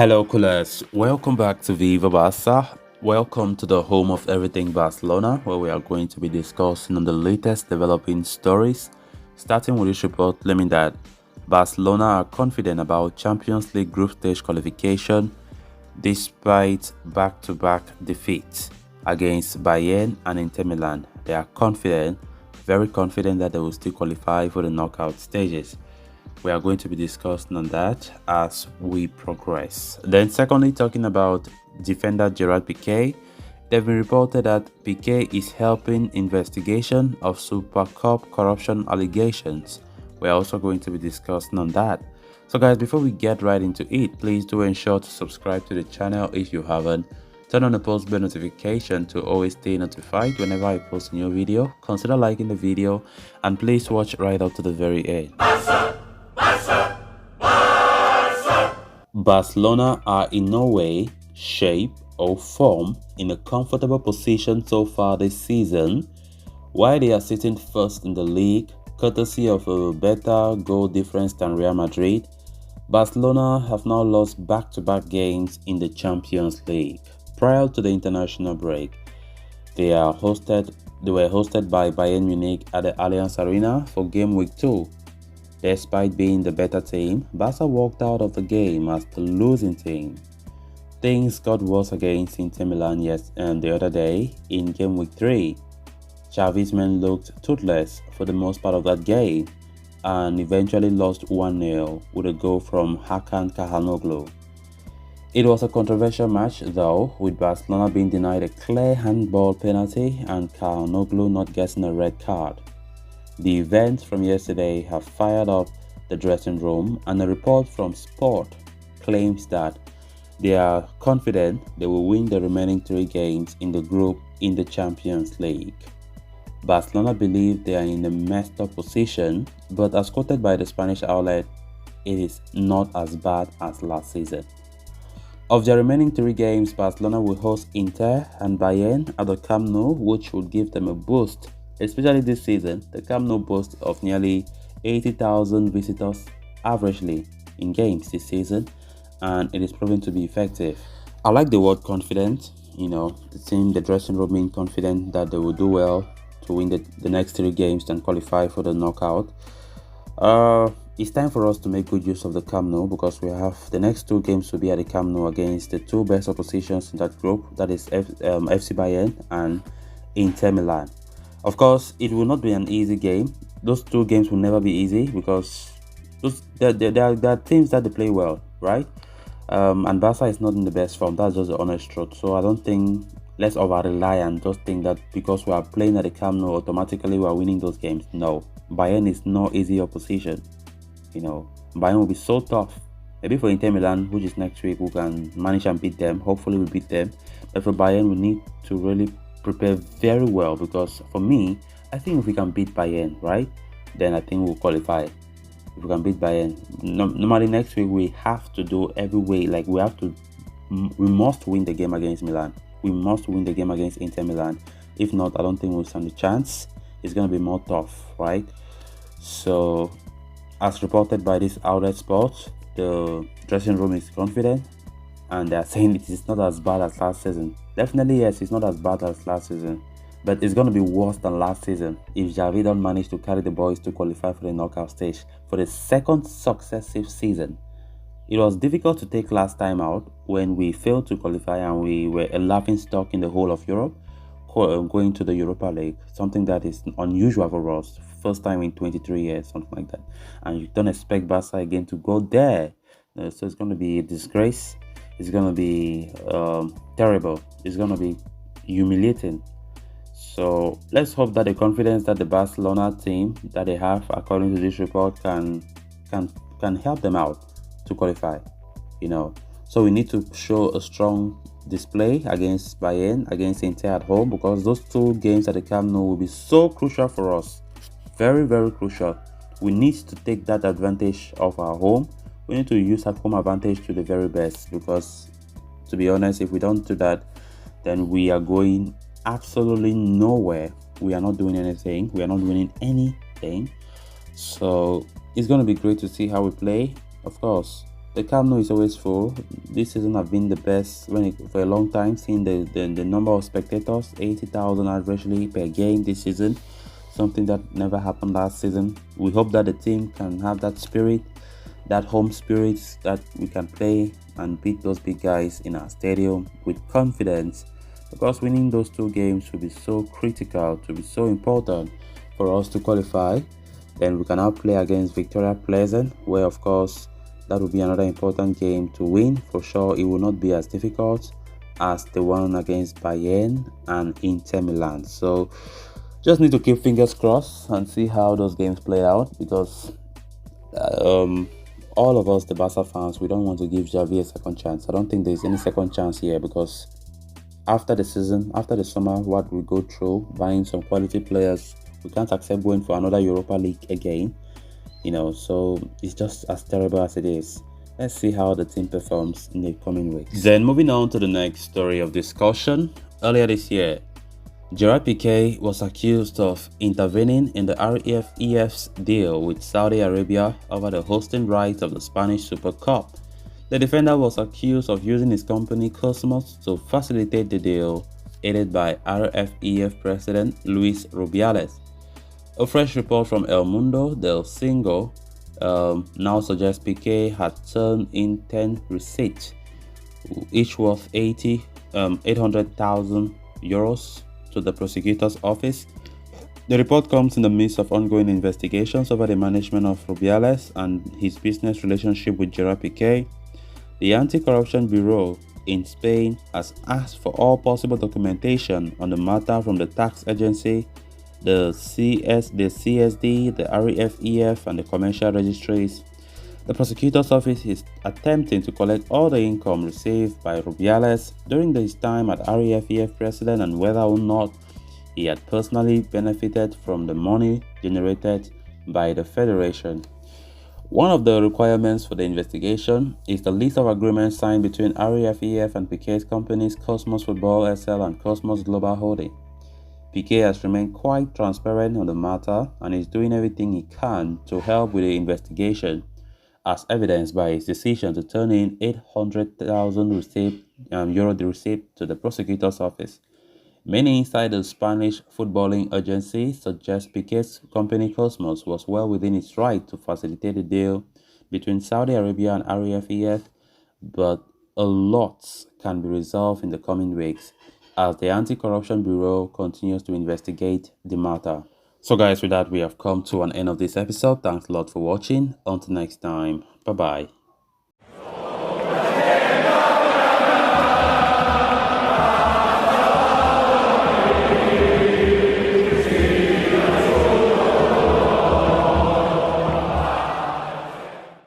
Hello, coolers. Welcome back to Viva Barca. Welcome to the home of everything Barcelona, where we are going to be discussing on the latest developing stories. Starting with this report claiming that Barcelona are confident about Champions League group stage qualification despite back-to-back defeats against Bayern and Inter Milan. They are confident, very confident that they will still qualify for the knockout stages. We are going to be discussing on that as we progress. Then secondly, talking about defender Gerard Piqué, they've been reported that Piqué is helping investigation of Super Cup corruption allegations. We're also going to be discussing on that. So guys, before we get right into it, please do ensure to subscribe to the channel if you haven't. Turn on the post bell notification to always stay notified whenever I post a new video. Consider liking the video and please watch right up to the very end. Barcelona are in no way, shape or form in a comfortable position so far this season. While they are sitting first in the league, courtesy of a better goal difference than Real Madrid, Barcelona have now lost back-to-back games in the Champions League. Prior to the international break, they were hosted by Bayern Munich at the Allianz Arena for game week 2. Despite being the better team, Barca walked out of the game as the losing team. Things got worse against Inter Milan the other day in game week 3. Xavi's men looked toothless for the most part of that game and eventually lost 1-0 with a goal from Hakan Çalhanoğlu. It was a controversial match though, with Barcelona being denied a clear handball penalty and Çalhanoğlu not getting a red card. The events from yesterday have fired up the dressing room, and a report from Sport claims that they are confident they will win the remaining 3 games in the group in the Champions League. Barcelona believe they are in a messed up position, but as quoted by the Spanish outlet, it is not as bad as last season. Of the remaining 3 games, Barcelona will host Inter and Bayern at the Camp Nou, which will give them a boost. Especially this season, the Camp Nou boasts of nearly 80,000 visitors averagely in games this season, and it is proven to be effective. I like the word confident. The dressing room being confident that they will do well to win the next 3 games and qualify for the knockout. It's time for us to make good use of the Camp Nou because we have the next 2 games to be at the Camp Nou against the 2 best oppositions in that group, that is FC Bayern and Inter Milan. Of course, it will not be an easy game. Those 2 games will never be easy because there are teams that they play well, right? And Barca is not in the best form. That's just the honest truth. So I don't think let's over-rely and just think that because we are playing at the Camp Nou, automatically we are winning those games. No, Bayern is no easy opposition. Bayern will be so tough. Maybe for Inter Milan, which is next week, we can manage and beat them. Hopefully we beat them. But for Bayern, we need to really prepare very well because for me, I think if we can beat Bayern, right, then I think we'll qualify. If we can beat Bayern, normally next week we have to do every way. Like we must win the game against Milan. We must win the game against Inter Milan. If not, I don't think we'll stand a chance. It's gonna be more tough, right? So, as reported by this outlet Sport, the dressing room is confident, and they are saying it is not as bad as last season. Definitely, yes, it's not as bad as last season, but it's going to be worse than last season if Xavi don't manage to carry the boys to qualify for the knockout stage for the 2nd successive season. It was difficult to take last time out when we failed to qualify and we were a laughingstock in the whole of Europe, going to the Europa League, something that is unusual for us, first time in 23 years, something like that. And you don't expect Barca again to go there. So it's going to be a disgrace. It's going to be terrible. It's going to be humiliating. So let's hope that the confidence that the Barcelona team that they have, according to this report, can help them out to qualify. So we need to show a strong display against Bayern, against Inter at home, because those 2 games at the Camp Nou will be so crucial for us. Very, very crucial. We need to take that advantage of our home. We need to use our home advantage to the very best, because to be honest, if we don't do that, then we are going absolutely nowhere. We are not doing anything. We are not winning anything. So it's going to be great to see how we play. Of course, the Camp Nou is always full. This season have been the best for a long time, seeing the number of spectators, 80,000 averagely per game this season, something that never happened last season. We hope that the team can have that spirit, that home spirit, that we can play and beat those big guys in our stadium with confidence, because winning those two games will be so critical, to be so important for us to qualify. Then we can now play against Victoria Pleasant, where of course that will be another important game to win. For sure, it will not be as difficult as the one against Bayern and Inter Milan. So just need to keep fingers crossed and see how those games play out, because all of us, the Barca fans, we don't want to give Xavi a second chance. I don't think there's any second chance here, because after the season, after the summer, what we go through, buying some quality players, we can't accept going for another Europa League again. So it's just as terrible as it is. Let's see how the team performs in the coming weeks. Then moving on to the next story of discussion. Earlier this year, Gerard Piqué was accused of intervening in the RFEF's deal with Saudi Arabia over the hosting rights of the Spanish Super Cup. The defender was accused of using his company Cosmos to facilitate the deal, aided by RFEF President Luis Rubiales. A fresh report from El Mundo del Cinco now suggests Piqué had turned in 10 receipts, each worth 800,000 euros, to the prosecutor's office. The report comes in the midst of ongoing investigations over the management of Rubiales and his business relationship with Gerard Piqué. The Anti-Corruption Bureau in Spain has asked for all possible documentation on the matter from the tax agency, the CSD, the REFEF, and the commercial registries. The prosecutor's office is attempting to collect all the income received by Rubiales during his time as REFEF president, and whether or not he had personally benefited from the money generated by the federation. One of the requirements for the investigation is the list of agreements signed between REFEF and Piqué's companies Cosmos Football SL and Cosmos Global Holding. Piqué has remained quite transparent on the matter and is doing everything he can to help with the investigation, as evidenced by his decision to turn in 800,000 euro receipt to the prosecutor's office. Many inside the Spanish footballing agency suggest Piqué's company Cosmos was well within its right to facilitate the deal between Saudi Arabia and REFEF, but a lot can be resolved in the coming weeks as the Anti-Corruption Bureau continues to investigate the matter. So guys, with that, we have come to an end of this episode. Thanks a lot for watching. Until next time, bye bye.